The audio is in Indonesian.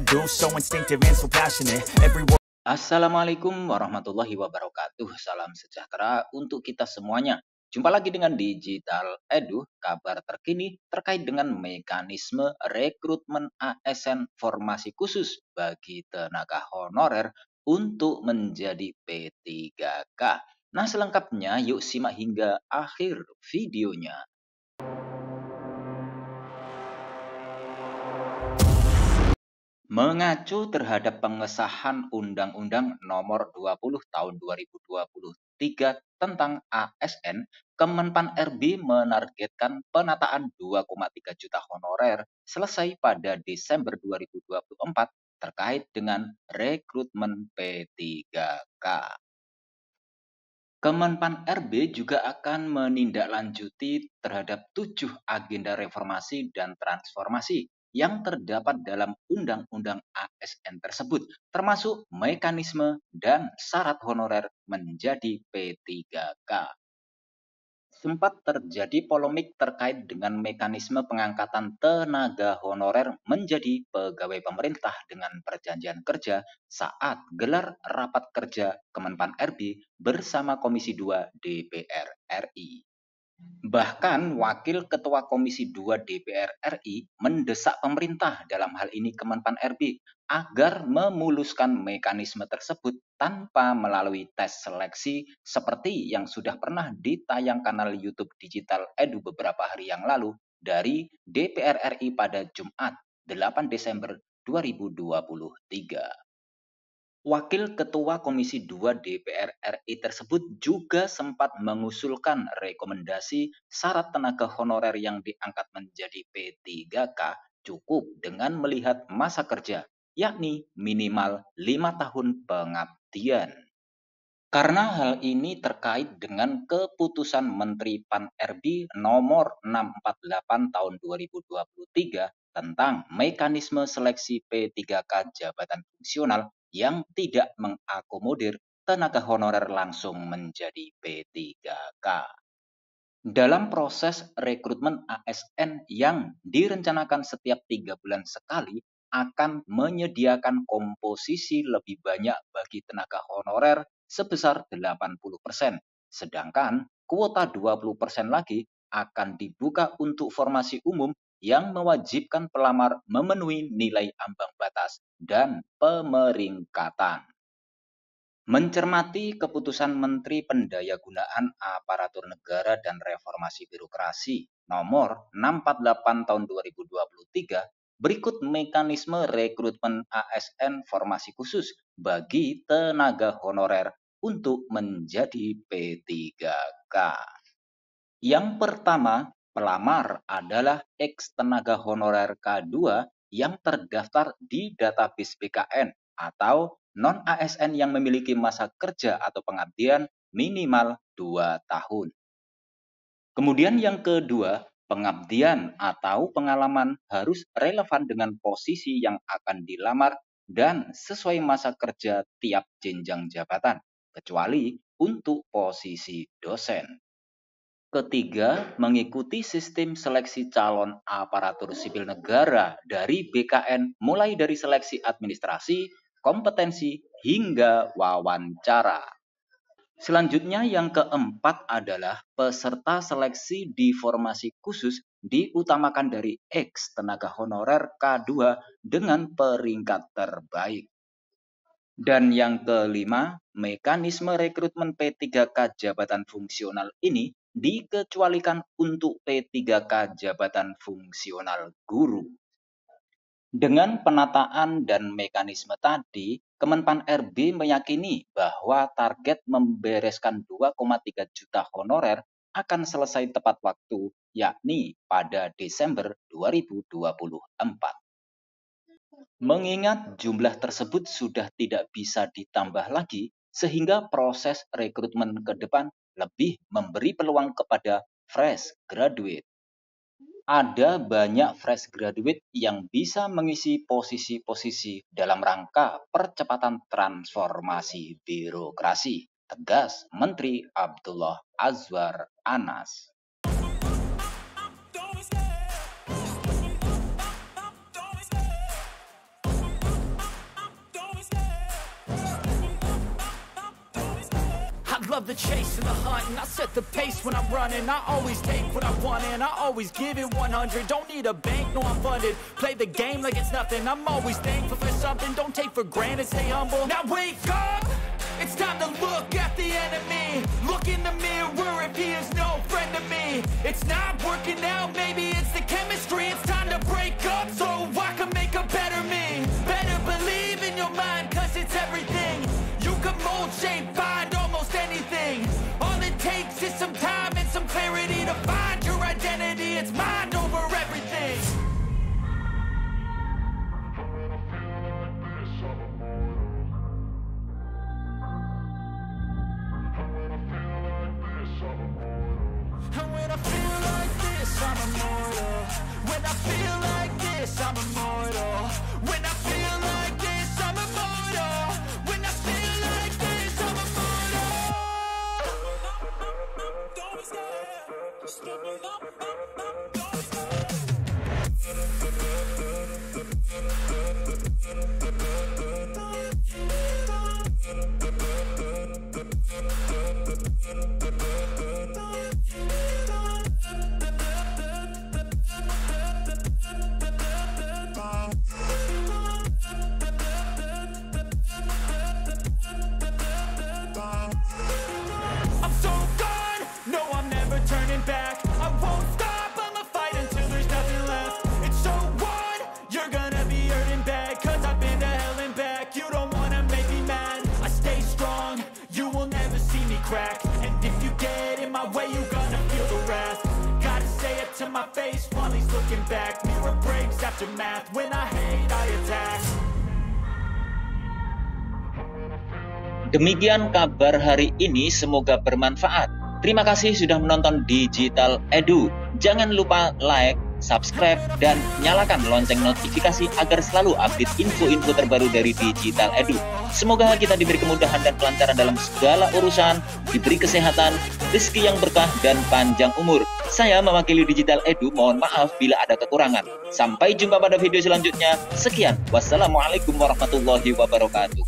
I do, so instinctive and so passionate. Every word. Assalamualaikum warahmatullahi wabarakatuh. Salam sejahtera untuk kita semuanya. Jumpa lagi dengan Digital Edu, kabar terkini terkait dengan mekanisme rekrutmen ASN formasi khusus bagi tenaga honorer untuk menjadi P3K. Nah, selengkapnya yuk simak hingga akhir videonya. Mengacu terhadap pengesahan Undang-Undang Nomor 20 Tahun 2023 tentang ASN, Kemenpan RB menargetkan penataan 2,3 juta honorer selesai pada Desember 2024 terkait dengan rekrutmen P3K. Kemenpan RB juga akan menindaklanjuti terhadap 7 agenda reformasi dan transformasi yang terdapat dalam Undang-Undang ASN tersebut, termasuk mekanisme dan syarat honorer menjadi P3K. Sempat terjadi polemik terkait dengan mekanisme pengangkatan tenaga honorer menjadi pegawai pemerintah dengan perjanjian kerja saat gelar rapat kerja Kemenpan RB bersama Komisi 2 DPR RI. Bahkan Wakil Ketua Komisi 2 DPR RI mendesak pemerintah, dalam hal ini Kemenpan RB, agar memuluskan mekanisme tersebut tanpa melalui tes seleksi seperti yang sudah pernah ditayang kanal YouTube Digital Edu beberapa hari yang lalu dari DPR RI pada Jumat 8 Desember 2023. Wakil Ketua Komisi 2 DPR RI tersebut juga sempat mengusulkan rekomendasi syarat tenaga honorer yang diangkat menjadi P3K cukup dengan melihat masa kerja, yakni minimal 5 tahun pengabdian. Karena hal ini terkait dengan keputusan Menteri Pan RB nomor 648 tahun 2023 tentang mekanisme seleksi P3K jabatan fungsional yang tidak mengakomodir tenaga honorer langsung menjadi P3K. Dalam proses rekrutmen ASN yang direncanakan setiap 3 bulan sekali akan menyediakan komposisi lebih banyak bagi tenaga honorer sebesar 80%, sedangkan kuota 20% lagi akan dibuka untuk formasi umum yang mewajibkan pelamar memenuhi nilai ambang batas dan pemeringkatan. Mencermati keputusan Menteri Pendayagunaan Aparatur Negara dan Reformasi Birokrasi nomor 648 tahun 2023, berikut mekanisme rekrutmen ASN formasi khusus bagi tenaga honorer untuk menjadi P3K. Yang pertama, pelamar adalah ex tenaga honorer K2 yang terdaftar di database BKN atau non-ASN yang memiliki masa kerja atau pengabdian minimal 2 tahun. Kemudian yang kedua, pengabdian atau pengalaman harus relevan dengan posisi yang akan dilamar dan sesuai masa kerja tiap jenjang jabatan, kecuali untuk posisi dosen. Ketiga, mengikuti sistem seleksi calon aparatur sipil negara dari BKN mulai dari seleksi administrasi, kompetensi, hingga wawancara. Selanjutnya yang keempat adalah peserta seleksi di formasi khusus diutamakan dari ex tenaga honorer K2 dengan peringkat terbaik. Dan yang kelima, mekanisme rekrutmen P3K jabatan fungsional ini dikecualikan untuk P3K jabatan fungsional guru. Dengan penataan dan mekanisme tadi, Kemenpan RB meyakini bahwa target membereskan 2,3 juta honorer akan selesai tepat waktu, yakni pada Desember 2024. Mengingat jumlah tersebut sudah tidak bisa ditambah lagi, sehingga proses rekrutmen ke depan lebih memberi peluang kepada fresh graduate. Ada banyak fresh graduate yang bisa mengisi posisi-posisi dalam rangka percepatan transformasi birokrasi, tegas Menteri Abdullah Azwar Anas. love the chase and the hunt, and I set the pace when I'm running. I always take what I want and I always give it 100. Don't need a bank, no I'm funded. Play the game like it's nothing. I'm always thankful for something. Don't take for granted, stay humble. Now wake up, it's time to look at the enemy. Look in the mirror if he is no friend to me. It's not working out, maybe it's the chemistry. It's time to break up so I can make a better me. Better believe in your mind, cause it's everything. You can mold, shape, find almost anything. All it takes is some time and some clarity to find your identity. It's mind over everything. And when I feel like this, I'm immortal. When I feel like this, I'm immortal. When I feel like this, I'm immortal. When I feel like this, I'm immortal. Don't stop, don't I'm so gone, no I'm never turning back. I won't stop, I'ma fight until there's nothing left. It's so on, you're gonna be hurting bad, cause I've been to hell and back. You don't wanna make me mad, I stay strong, you will never see me crack. And if you get in my way, you're gonna feel the wrath. Gotta say it to my face while he's looking back. Mirror breaks after math, when I hate I attack. Demikian kabar hari ini, semoga bermanfaat. Terima kasih sudah menonton Digital Edu. Jangan lupa like, subscribe, dan nyalakan lonceng notifikasi agar selalu update info-info terbaru dari Digital Edu. Semoga kita diberi kemudahan dan kelancaran dalam segala urusan, diberi kesehatan, rezeki yang berkah, dan panjang umur. Saya mewakili Digital Edu, mohon maaf bila ada kekurangan. Sampai jumpa pada video selanjutnya. Sekian, wassalamualaikum warahmatullahi wabarakatuh.